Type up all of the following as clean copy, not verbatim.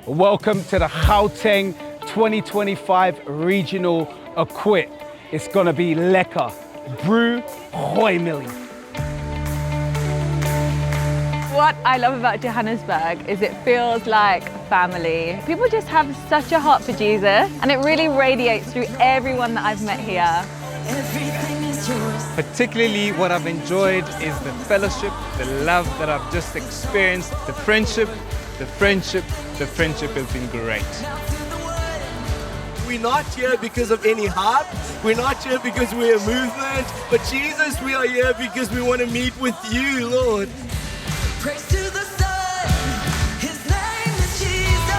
Welcome to the Gauteng 2025 Regional Equip. It's gonna be lekker. Brew gooi millie. What I love about Johannesburg is it feels like family. People just have such a heart for Jesus, and it really radiates through everyone that I've met here. Particularly what I've enjoyed is the fellowship, the love that I've just experienced, the friendship has been great. We're not here because of any hype. We're not here because we're a movement. But Jesus, we are here because we want to meet with you, Lord. Praise to the Son, His name is Jesus.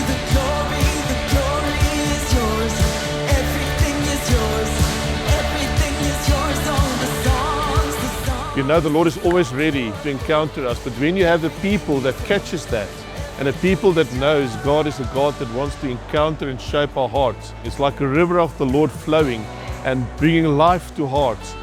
The glory is yours. Everything is yours. Everything is yours. All the songs. You know, the Lord is always ready to encounter us, but when you have the people that catches that, and the people that knows God is a God that wants to encounter and shape our hearts, it's like a river of the Lord flowing and bringing life to hearts.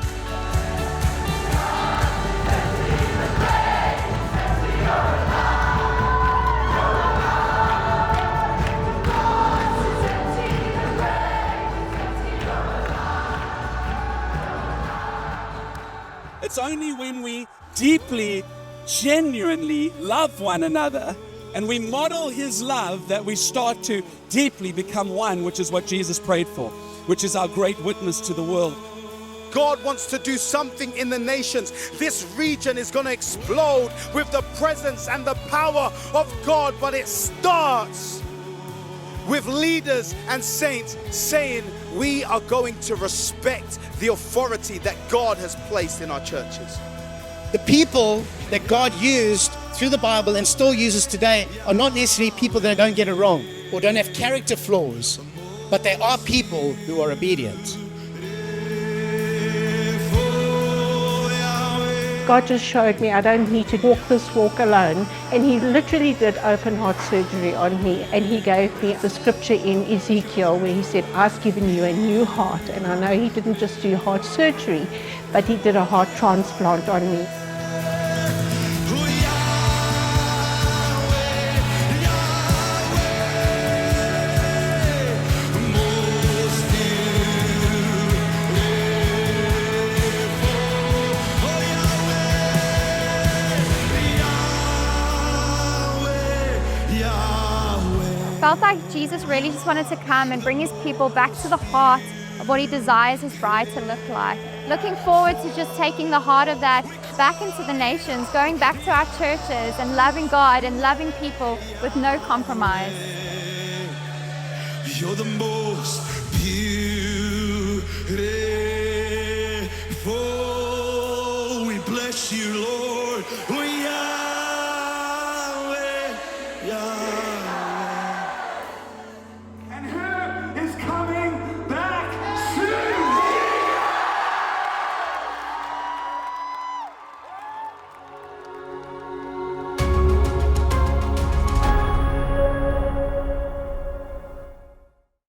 It's only when we deeply, genuinely love one another and we model His love that we start to deeply become one, which is what Jesus prayed for, which is our great witness to the world. God wants to do something in the nations. This region is going to explode with the presence and the power of God, but it starts with leaders and saints saying we are going to respect the authority that God has placed in our churches. The people that God used through the Bible and still uses today are not necessarily people that don't get it wrong or don't have character flaws, but they are people who are obedient. God just showed me I don't need to walk this walk alone, and He literally did open heart surgery on me, and He gave me the scripture in Ezekiel where He said, I've given you a new heart. And I know He didn't just do heart surgery, but He did a heart transplant on me. Felt like Jesus really just wanted to come and bring His people back to the heart of what He desires His bride to look like. Looking forward to just taking the heart of that back into the nations, going back to our churches and loving God and loving people with no compromise. You're the most beautiful. We bless you, Lord. Yahweh, Yahweh.